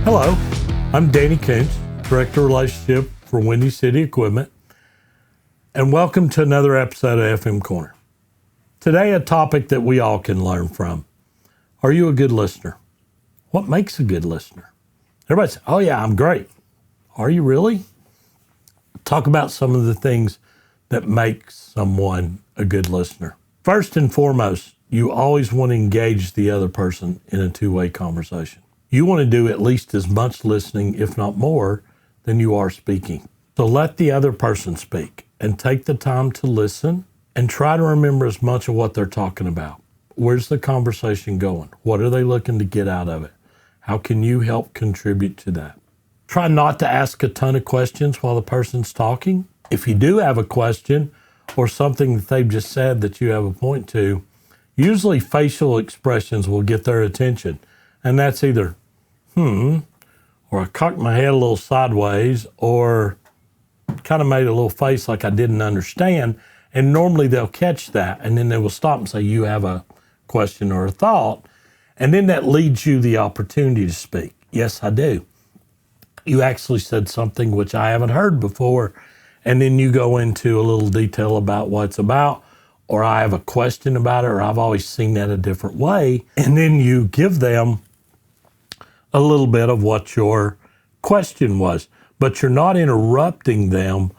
Hello, I'm Danny Koontz, Director of Relationship for Windy City Equipment, and welcome to another episode of FM Corner. Today, a topic that we all can learn from. Are you a good listener? What makes a good listener? Everybody says, oh yeah, I'm great. Are you really? Talk about some of the things that make someone a good listener. First and foremost, you always want to engage the other person in a two-way conversation. You want to do at least as much listening, if not more, than you are speaking. So let the other person speak and take the time to listen and try to remember as much of what they're talking about. Where's the conversation going? What are they looking to get out of it? How can you help contribute to that? Try not to ask a ton of questions while the person's talking. If you do have a question or something that they've just said that you have a point to, usually facial expressions will get their attention. And that's either, or I cocked my head a little sideways, or kind of made a little face like I didn't understand. And normally they'll catch that, and then they will stop and say, you have a question or a thought. And then that leads you the opportunity to speak. Yes, I do. You actually said something which I haven't heard before, and then you go into a little detail about what it's about, or I have a question about it, or I've always seen that a different way. And then you give them a little bit of what your question was, but you're not interrupting them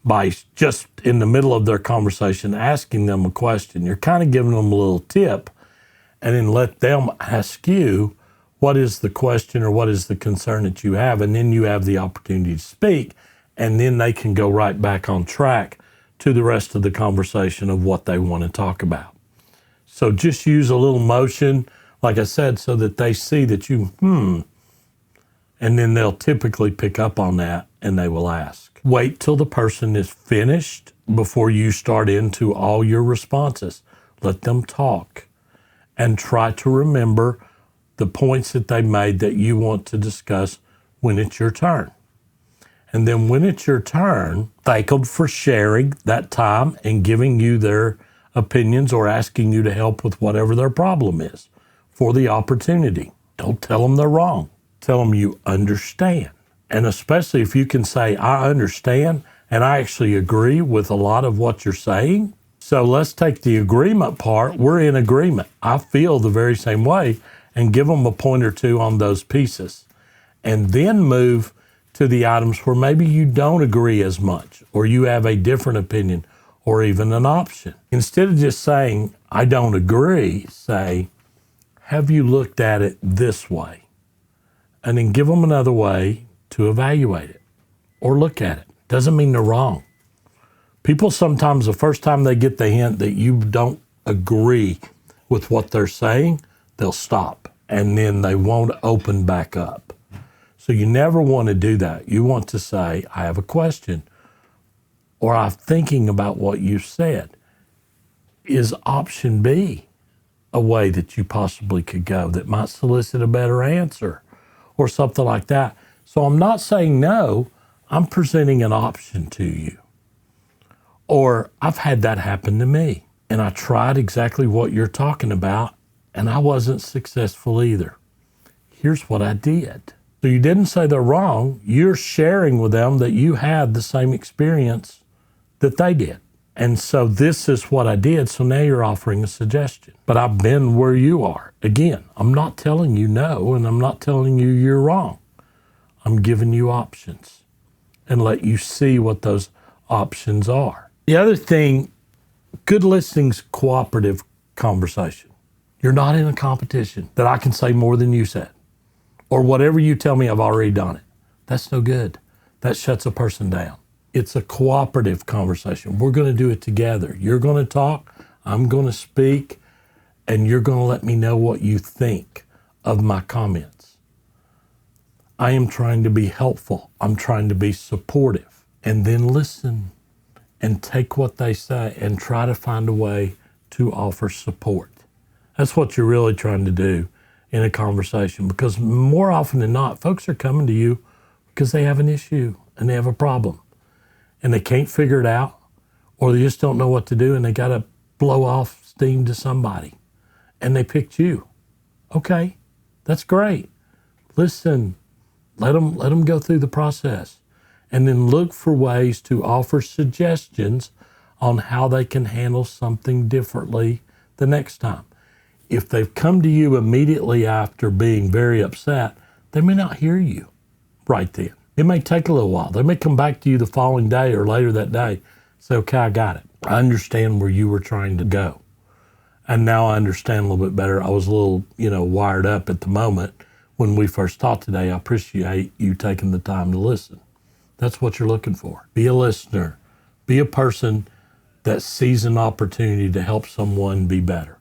by just in the middle of their conversation asking them a question. You're kind of giving them a little tip, and then let them ask you, what is the question or what is the concern that you have? And then you have the opportunity to speak, and then they can go right back on track to the rest of the conversation of what they want to talk about. So just use a little motion, like I said, so that they see that you, and then they'll typically pick up on that and they will ask. Wait till the person is finished before you start into all your responses. Let them talk and try to remember the points that they made that you want to discuss when it's your turn. And then when it's your turn, thank them for sharing that time and giving you their opinions or asking you to help with whatever their problem is for the opportunity. Don't tell them they're wrong. Tell them you understand. And especially if you can say, I understand, and I actually agree with a lot of what you're saying. So let's take the agreement part. We're in agreement. I feel the very same way, and give them a point or two on those pieces. And then move to the items where maybe you don't agree as much, or you have a different opinion, or even an option. Instead of just saying, I don't agree, say, have you looked at it this way? And then give them another way to evaluate it or look at it. Doesn't mean they're wrong. People sometimes, the first time they get the hint that you don't agree with what they're saying, they'll stop and then they won't open back up. So you never want to do that. You want to say, I have a question, or I'm thinking about what you said. Is option B a way that you possibly could go that might solicit a better answer or something like that? So I'm not saying no, I'm presenting an option to you. Or I've had that happen to me, and I tried exactly what you're talking about, and I wasn't successful either. Here's what I did. So you didn't say they're wrong. You're sharing with them that you had the same experience that they did. And so this is what I did. So now you're offering a suggestion. But I've been where you are. Again, I'm not telling you no, and I'm not telling you you're wrong. I'm giving you options and let you see what those options are. The other thing, good listening's cooperative conversation. You're not in a competition that I can say more than you said, or whatever you tell me, I've already done it. That's no good. That shuts a person down. It's a cooperative conversation. We're going to do it together. You're going to talk, I'm going to speak, and you're going to let me know what you think of my comments. I am trying to be helpful. I'm trying to be supportive. And then listen and take what they say and try to find a way to offer support. That's what you're really trying to do in a conversation, because more often than not, folks are coming to you because they have an issue and they have a problem and they can't figure it out, or they just don't know what to do and they got to blow off steam to somebody and they picked you. Okay, that's great. Listen, Let them go through the process, and then look for ways to offer suggestions on how they can handle something differently the next time. If they've come to you immediately after being very upset, they may not hear you right then. It may take a little while. They may come back to you the following day or later that day, say, okay, I got it. I understand where you were trying to go. And now I understand a little bit better. I was a little, wired up at the moment when we first talked today. I appreciate you taking the time to listen. That's what you're looking for. Be a listener. Be a person that sees an opportunity to help someone be better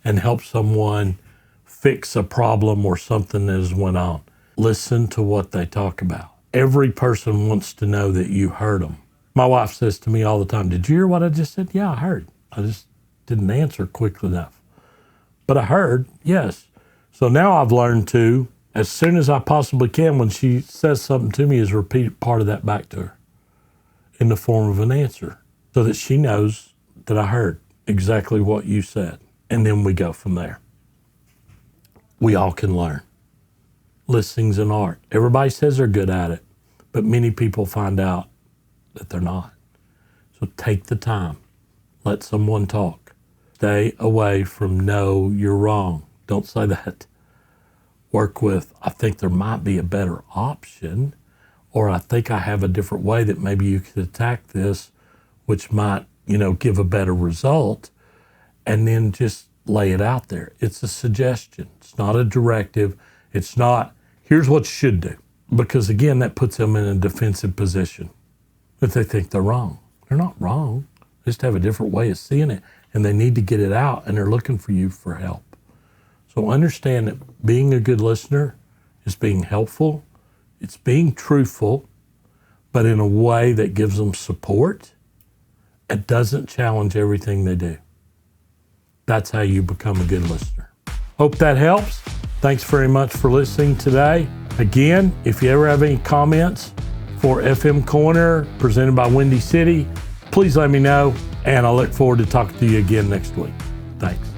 and help someone fix a problem or something that has went on. Listen to what they talk about. Every person wants to know that you heard them. My wife says to me all the time, did you hear what I just said? Yeah, I heard. I just didn't answer quickly enough. But I heard, yes. So now I've learned to, as soon as I possibly can, when she says something to me, is repeat part of that back to her in the form of an answer so that she knows that I heard exactly what you said. And then we go from there. We all can learn. Listening's an art. Everybody says they're good at it, but many people find out that they're not. So take the time. Let someone talk. Stay away from no, you're wrong. Don't say that. Work with, I think there might be a better option, or I think I have a different way that maybe you could attack this, which might, give a better result, and then just lay it out there. It's a suggestion. It's not a directive. It's not, here's what you should do. Because again, that puts them in a defensive position. But they think they're wrong. They're not wrong. They just have a different way of seeing it, and they need to get it out, and they're looking for you for help. So understand that being a good listener is being helpful. It's being truthful, but in a way that gives them support. It doesn't challenge everything they do. That's how you become a good listener. Hope that helps. Thanks very much for listening today. Again, if you ever have any comments for FM Corner presented by Windy City, please let me know, and I look forward to talking to you again next week. Thanks.